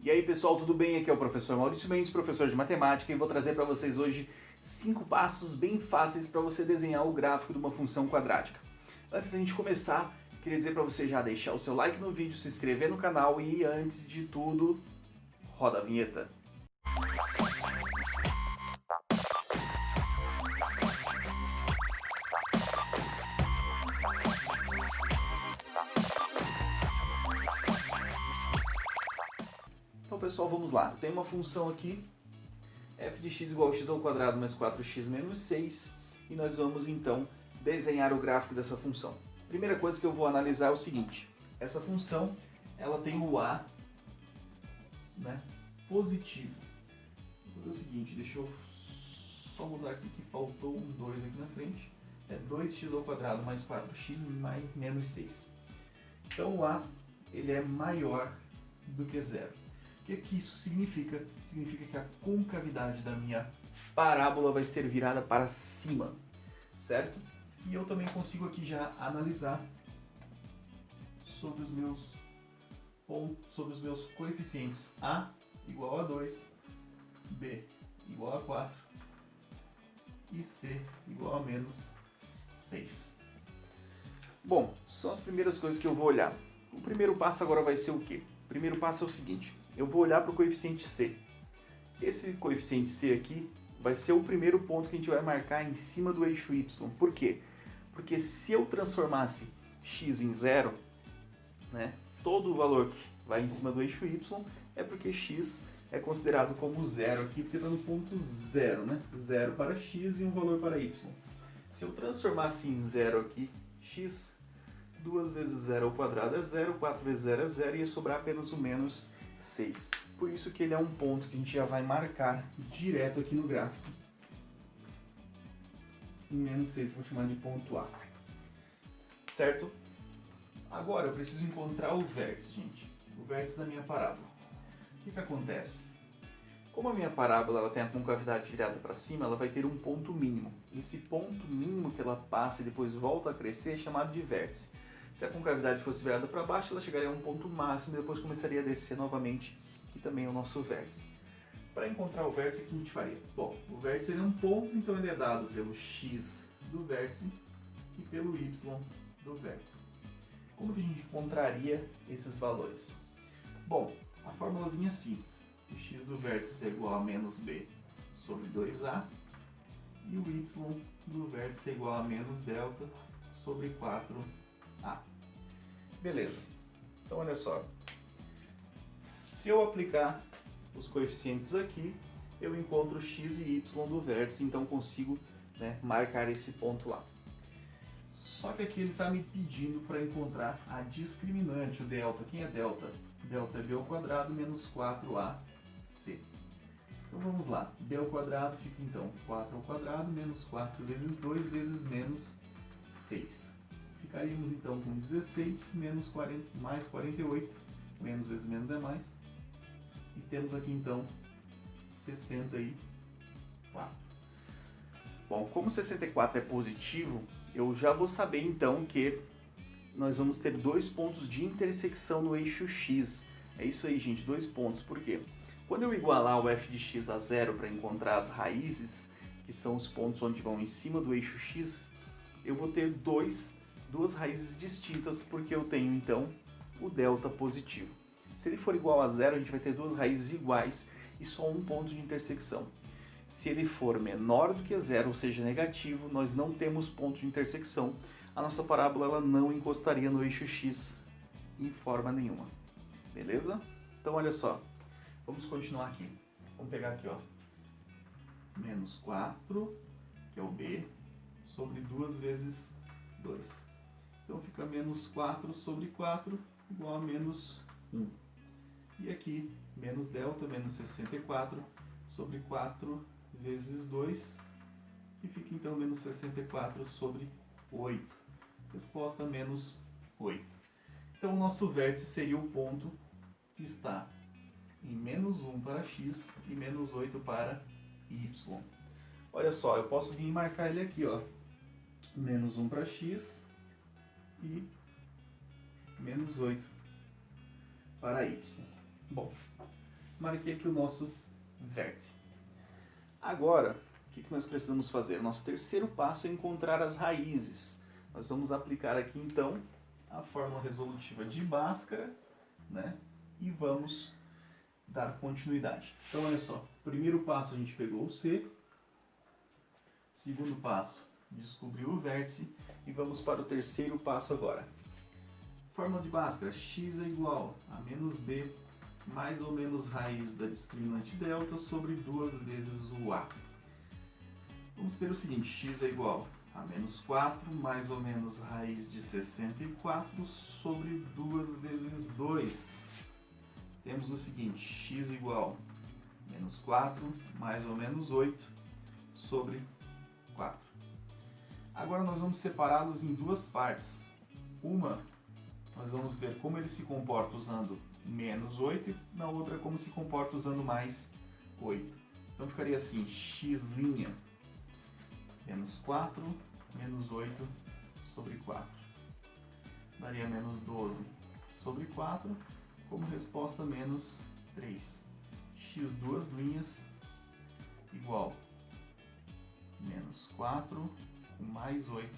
E aí pessoal, tudo bem? Aqui é o professor Maurício Mendes, professor de matemática, e vou trazer para vocês hoje 5 passos bem fáceis para você desenhar o gráfico de uma função quadrática. Antes da gente começar, queria dizer para você já deixar o seu like no vídeo, se inscrever no canal e, antes de tudo, roda a vinheta. Então pessoal, vamos lá. Tem uma função aqui, f de x igual a x ao quadrado mais 4x menos 6, e nós vamos então desenhar o gráfico dessa função. Primeira coisa que eu vou analisar é o seguinte: essa função ela tem o a, né, positivo. Vou fazer o seguinte, deixa eu só mudar aqui que faltou um 2 aqui na frente. É 2x ao quadrado mais 4x mais menos 6. Então o a ele é maior do que zero. O que isso significa? Significa que a concavidade da minha parábola vai ser virada para cima, certo? E eu também consigo aqui já analisar sobre os meus coeficientes a igual a 2, b igual a 4 e c igual a menos 6. Bom, são as primeiras coisas que eu vou olhar. O primeiro passo agora vai ser o quê? O primeiro passo é o seguinte: eu vou olhar para o coeficiente c. Esse coeficiente c aqui vai ser o primeiro ponto que a gente vai marcar em cima do eixo y. Por quê? Porque se eu transformasse x em zero, né, todo o valor que vai em cima do eixo y é porque x é considerado como zero aqui, porque está no ponto zero, né? Zero para x e um valor para y. Se eu transformasse em zero aqui, x, 2 vezes 0 ao quadrado é 0, 4 vezes 0 é 0, e ia sobrar apenas o menos 6. Por isso que ele é um ponto que a gente já vai marcar direto aqui no gráfico. Em menos 6, vou chamar de ponto A. Certo? Agora eu preciso encontrar o vértice, gente. O vértice da minha parábola. O que acontece? Como a minha parábola ela tem a concavidade virada para cima, ela vai ter um ponto mínimo. Esse ponto mínimo que ela passa e depois volta a crescer é chamado de vértice. Se a concavidade fosse virada para baixo, ela chegaria a um ponto máximo e depois começaria a descer novamente, que também é o nosso vértice. Para encontrar o vértice, o que a gente faria? Bom, o vértice é um ponto, então ele é dado pelo x do vértice e pelo y do vértice. Como que a gente encontraria esses valores? Bom, a formulazinha é simples. O x do vértice é igual a menos b sobre 2a e o y do vértice é igual a menos delta sobre 4a. Beleza. Então olha só. Se eu aplicar os coeficientes aqui, eu encontro x e y do vértice, então consigo, né, marcar esse ponto lá. Só que aqui ele está me pedindo para encontrar a discriminante, o delta. Quem é delta? Delta é b ao quadrado menos 4ac. Então vamos lá. b ao quadrado fica então 4 ao quadrado menos 4 vezes 2 vezes menos 6. Ficaríamos então com 16 menos 40, mais 48. Menos vezes menos é mais. E temos aqui então 64. Bom, como 64 é positivo, eu já vou saber então que nós vamos ter dois pontos de intersecção no eixo x. É isso aí, gente, dois pontos. Por quê? Quando eu igualar o f de x a zero para encontrar as raízes, que são os pontos onde vão em cima do eixo x, eu vou ter duas raízes distintas, porque eu tenho então o delta positivo. Se ele for igual a zero, a gente vai ter duas raízes iguais e só um ponto de intersecção. Se ele for menor do que zero, ou seja, negativo, nós não temos ponto de intersecção. A nossa parábola ela não encostaria no eixo x em forma nenhuma. Beleza? Então olha só, vamos continuar aqui. Vamos pegar aqui, ó, menos 4, que é o b, sobre 2 vezes 2. Então fica menos 4 sobre 4 igual a menos 1. E aqui, menos delta, menos 64 sobre 4 vezes 2, que fica então menos 64 sobre 8. Resposta menos 8. Então o nosso vértice seria o ponto que está em menos 1 para x e menos 8 para y. Olha só, eu posso vir marcar ele aqui, ó. Menos 1 para x e menos 8 para y. Bom, marquei aqui o nosso vértice. Agora, o que nós precisamos fazer? Nosso terceiro passo é encontrar as raízes. Nós vamos aplicar aqui então a fórmula resolutiva de Bhaskara, né? E vamos dar continuidade. Então olha só, primeiro passo a gente pegou o C, segundo passo descobriu o vértice e vamos para o terceiro passo agora. Fórmula de Bhaskara, x é igual a menos b mais ou menos raiz da discriminante delta sobre 2 vezes o a. Vamos ter o seguinte, x é igual a menos 4 mais ou menos raiz de 64 sobre 2 vezes 2. Temos o seguinte, x igual a menos 4 mais ou menos 8 sobre 4. Agora nós vamos separá-los em duas partes. Uma, nós vamos ver como ele se comporta usando menos 8 e na outra como se comporta usando mais 8. Então ficaria assim, x' menos 4 menos 8 sobre 4. Daria menos 12 sobre 4, como resposta menos 3. X duas linhas igual menos 4 mais 8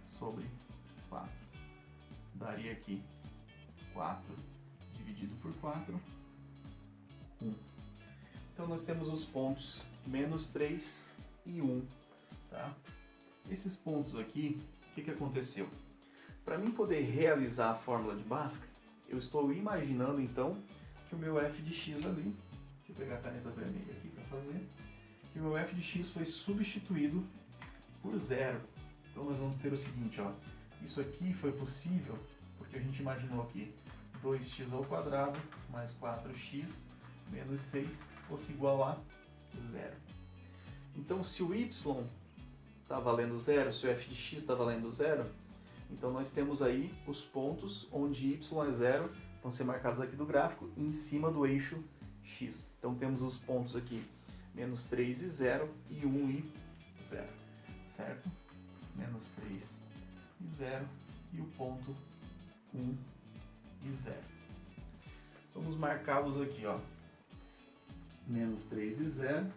sobre 4. Daria aqui 4 dividido por 4, 1. Então nós temos os pontos menos 3 e 1. Tá? Esses pontos aqui, o que aconteceu? Para mim poder realizar a fórmula de Bhaskara, eu estou imaginando então que o meu f de x ali, deixa eu pegar a caneta vermelha aqui para fazer, que o meu f de x foi substituído por zero. Então nós vamos ter o seguinte, ó, isso aqui foi possível porque a gente imaginou que 2x ao quadrado mais 4x menos 6 fosse igual a zero. Então se o y está valendo zero, se o f de x está valendo zero, então nós temos aí os pontos onde y é zero, vão ser marcados aqui do gráfico, em cima do eixo x. Então temos os pontos aqui, menos 3 e 0, e 1 e 0, certo? Menos 3 e 0, e o ponto 1 e 0. Vamos marcá-los aqui, ó. Menos 3 e 0,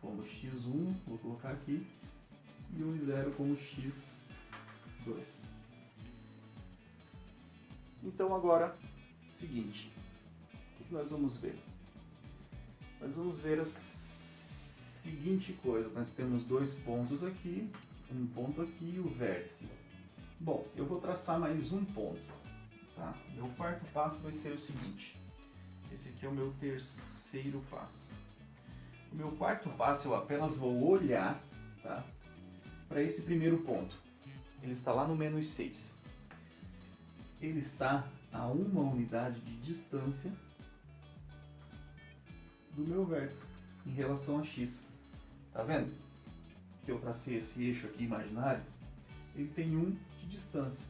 como x1, vou colocar aqui, e 1 e 0 como x2. Então agora, seguinte, o que nós vamos ver? Nós vamos ver a seguinte coisa, nós temos dois pontos aqui, um ponto aqui e o vértice. Bom, eu vou traçar mais um ponto, tá? Meu quarto passo vai ser o seguinte, esse aqui é o meu terceiro passo. O meu quarto passo eu apenas vou olhar, tá, para esse primeiro ponto. Ele está lá no menos 6. Ele está a uma unidade de distância do meu vértice em relação a x. Tá vendo? Que eu tracei esse eixo aqui imaginário, ele tem 1 de distância.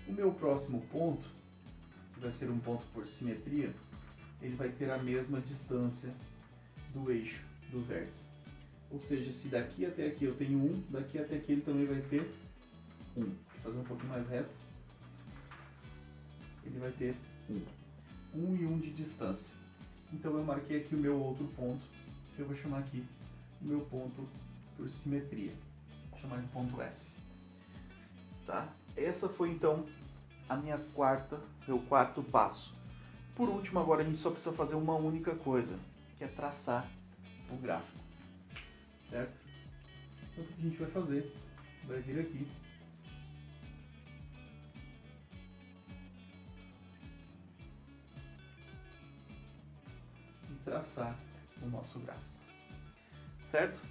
O meu próximo ponto, que vai ser um ponto por simetria, ele vai ter a mesma distância do eixo do vértice. Ou seja, se daqui até aqui eu tenho 1, daqui até aqui ele também vai ter 1. Vou fazer um pouquinho mais reto. Ele vai ter 1. 1 e 1 de distância. Então eu marquei aqui o meu outro ponto, que eu vou chamar aqui o meu ponto por simetria. Vou chamar de ponto S. Tá? Essa foi então a meu quarto passo. Por último, agora a gente só precisa fazer uma única coisa, que é traçar o gráfico. Certo? Então o que a gente vai fazer? Vai vir aqui. E traçar o nosso gráfico. Certo?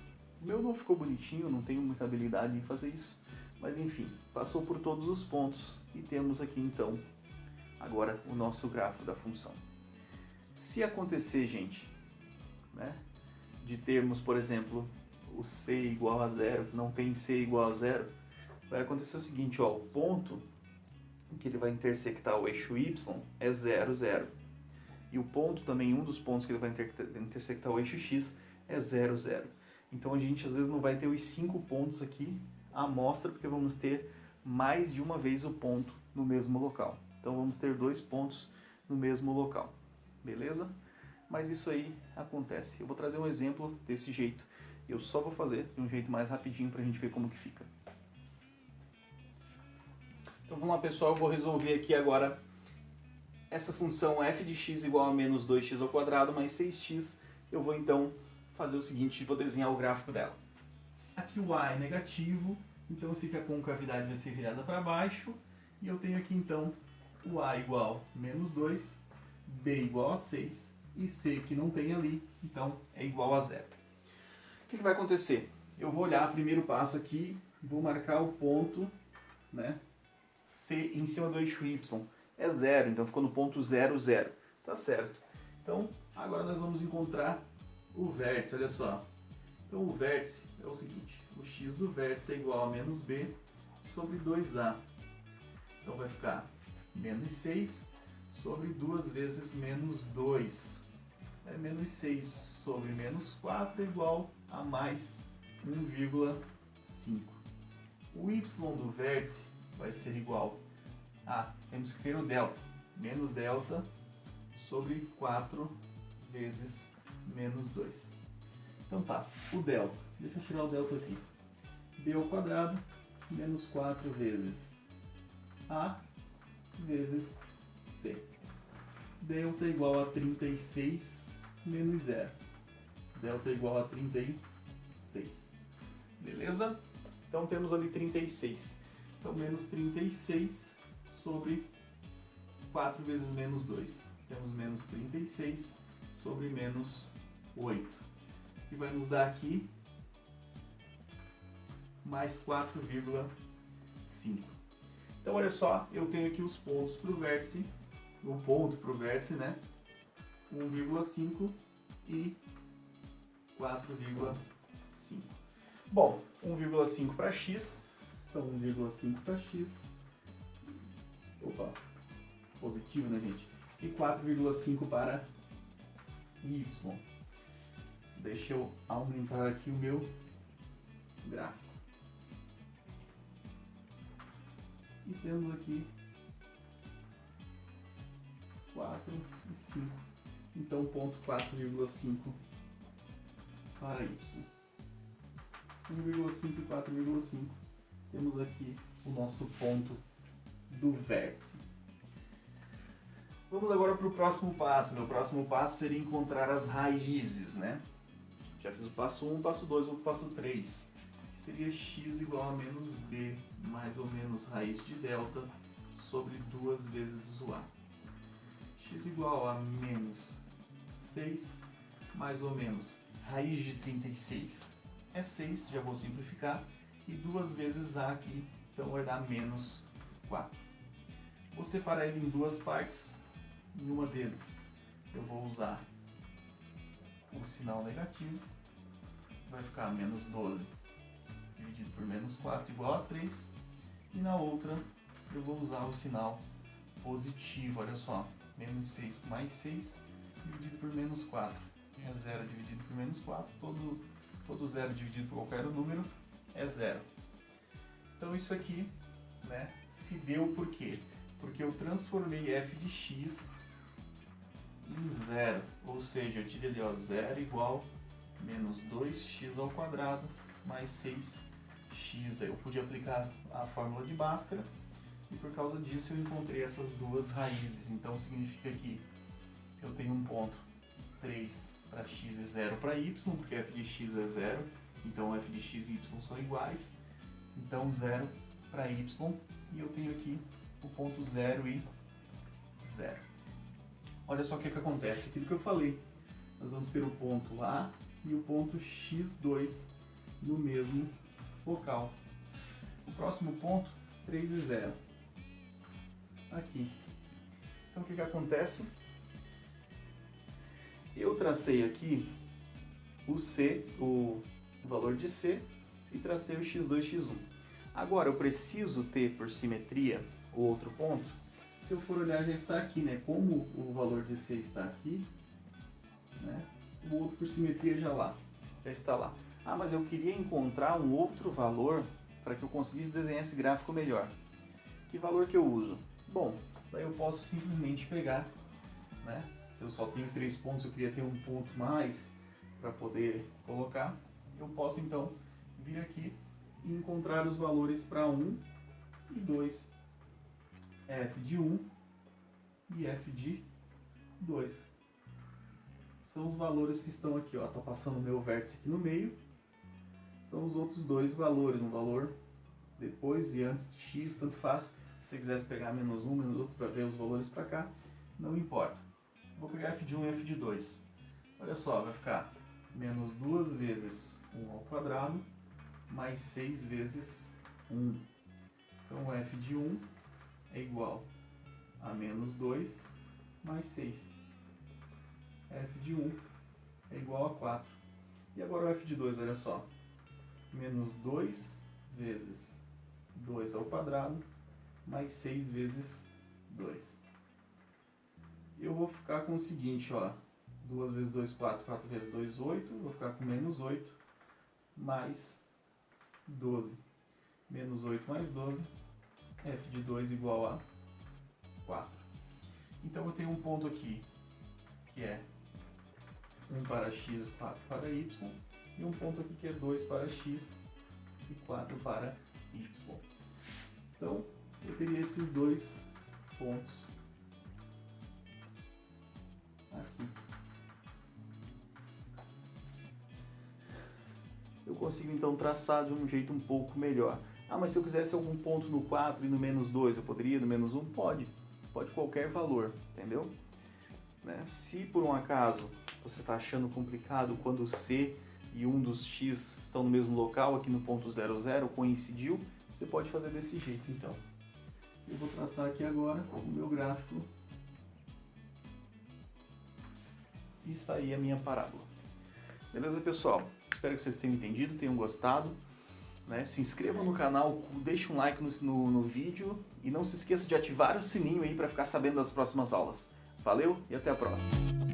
O meu não ficou bonitinho, não tenho muita habilidade em fazer isso. Mas enfim, passou por todos os pontos e temos aqui então, agora, o nosso gráfico da função. Se acontecer, gente, né, de termos, por exemplo, o c igual a zero, não tem c igual a zero, vai acontecer o seguinte, ó, o ponto em que ele vai intersectar o eixo y é 0, 0. E o ponto também, um dos pontos que ele vai intersectar o eixo x é 0, 0. Então a gente às vezes não vai ter os 5 pontos aqui à amostra, porque vamos ter mais de uma vez o ponto no mesmo local. Então vamos ter 2 pontos no mesmo local. beleza? Mas isso aí acontece. Eu vou trazer um exemplo desse jeito. Eu só vou fazer de um jeito mais rapidinho para a gente ver como que fica. Então vamos lá, pessoal, eu vou resolver aqui agora essa função f de x igual a menos 2x ao quadrado mais 6x. Eu vou então fazer o seguinte, vou desenhar o gráfico dela. Aqui o a é negativo, então eu sei que a concavidade vai ser virada para baixo. E eu tenho aqui então o a igual a menos 2, b igual a 6 e c que não tem ali, então é igual a 0. O que vai acontecer? Eu vou olhar o primeiro passo aqui, vou marcar o ponto, né, C em cima do eixo Y. É 0, então ficou no ponto 0, 0. Tá certo. Então, agora nós vamos encontrar o vértice, olha só. Então o vértice é o seguinte, o x do vértice é igual a menos b sobre 2a. Então vai ficar menos 6 sobre 2 vezes menos 2. Menos 6 sobre menos 4 é igual a mais 1,5. O y do vértice vai ser igual a, temos que ter o delta, menos delta sobre 4 vezes menos 2. Então tá, o delta, deixa eu tirar o delta aqui. B ao quadrado menos 4 vezes A vezes C. Delta é igual a 36 menos 0. Delta é igual a 36. Beleza? Então temos ali 36. Então menos 36 sobre 4 vezes menos 2. Temos menos 36 sobre menos 8. E vai nos dar aqui mais 4,5. Então olha só, eu tenho aqui os pontos para o vértice, o ponto para o vértice, né? 1,5 e 4,5. Bom, 1,5 para x, então 1,5 para x, opa, positivo, né, gente? E 4,5 para y. Deixa eu aumentar aqui o meu gráfico. E temos aqui 4 e 5. Então, ponto 4,5 para y. 1,5 e 4,5. Temos aqui o nosso ponto do vértice. Vamos agora para o próximo passo. Meu próximo passo seria encontrar as raízes, né? Já fiz o passo 1, passo 2, vou para o passo 3. Que seria x igual a menos b, mais ou menos raiz de delta, sobre 2 vezes o a. X igual a menos 6, mais ou menos raiz de 36 é 6, já vou simplificar, e 2 vezes a aqui, então vai dar menos 4. Vou separar ele em duas partes. Em uma deles eu vou usar o sinal negativo, vai ficar menos 12 dividido por menos 4 igual a 3, e na outra eu vou usar o sinal positivo, olha só, menos 6 mais 6 dividido por menos 4, é 0 dividido por menos 4, todo 0 dividido por qualquer número é 0. Então isso aqui, né, se deu por quê? Porque eu transformei f de x em 0, ou seja, eu tirei ali, ó, 0 igual menos 2x ao quadrado mais 6x. Aí eu pude aplicar a fórmula de Bhaskara e por causa disso eu encontrei essas duas raízes. Então significa que eu tenho um ponto 3 para x e 0 para y, porque f de x é 0, então f de x e y são iguais, então 0 para y, e eu tenho aqui o ponto 0 e 0. Olha só o que acontece, aquilo que eu falei, nós vamos ter o ponto A e o ponto x2 no mesmo local. O próximo ponto, 3 e 0, aqui. Então o que acontece? Eu tracei aqui o C, o valor de C, e tracei o x2, x1. Agora eu preciso ter por simetria o outro ponto. Se eu for olhar, já está aqui, né? Como o valor de C está aqui, né? O outro por simetria já está lá. Ah, mas eu queria encontrar um outro valor para que eu conseguisse desenhar esse gráfico melhor. Que valor que eu uso? Bom, daí eu posso simplesmente pegar, né? Se eu só tenho 3 pontos, eu queria ter um ponto mais para poder colocar, eu posso então vir aqui e encontrar os valores para 1 e 2. F de 1 e F de 2. São os valores que estão aqui, ó. Tá passando o meu vértice aqui no meio. São os outros dois valores, um valor depois e antes de x, tanto faz. Se você quisesse pegar menos um, menos outro para ver os valores para cá, não importa. Vou pegar f de 1 e f de 2. Olha só, vai ficar menos 2 vezes 1 ao quadrado, mais 6 vezes 1. Então, f de 1 é igual a menos 2 mais 6. F de 1 é igual a 4. E agora o f de 2, olha só. Menos 2 vezes 2 ao quadrado, mais 6 vezes 2. Eu vou ficar com o seguinte, ó. 2 vezes 2, 4, 4 vezes 2, 8. Vou ficar com menos 8 mais 12. Menos 8 mais 12. F de 2 igual a 4. Então eu tenho um ponto aqui, que é 1 para x e 4 para y. E um ponto aqui que é 2 para x e 4 para y. Então, eu teria esses dois pontos aqui. Eu consigo então traçar de um jeito um pouco melhor. Ah, mas se eu quisesse algum ponto no 4 e no menos 2, eu poderia no menos 1? Pode. Pode qualquer valor, entendeu? Né? Se por um acaso você está achando complicado quando C e um dos x estão no mesmo local, aqui no ponto 00, coincidiu, você pode fazer desse jeito então. Eu vou traçar aqui agora o meu gráfico. E está aí a minha parábola. Beleza, pessoal? Espero que vocês tenham entendido, tenham gostado. Né? Se inscrevam no canal, deixe um like no vídeo e não se esqueça de ativar o sininho aí para ficar sabendo das próximas aulas. Valeu e até a próxima!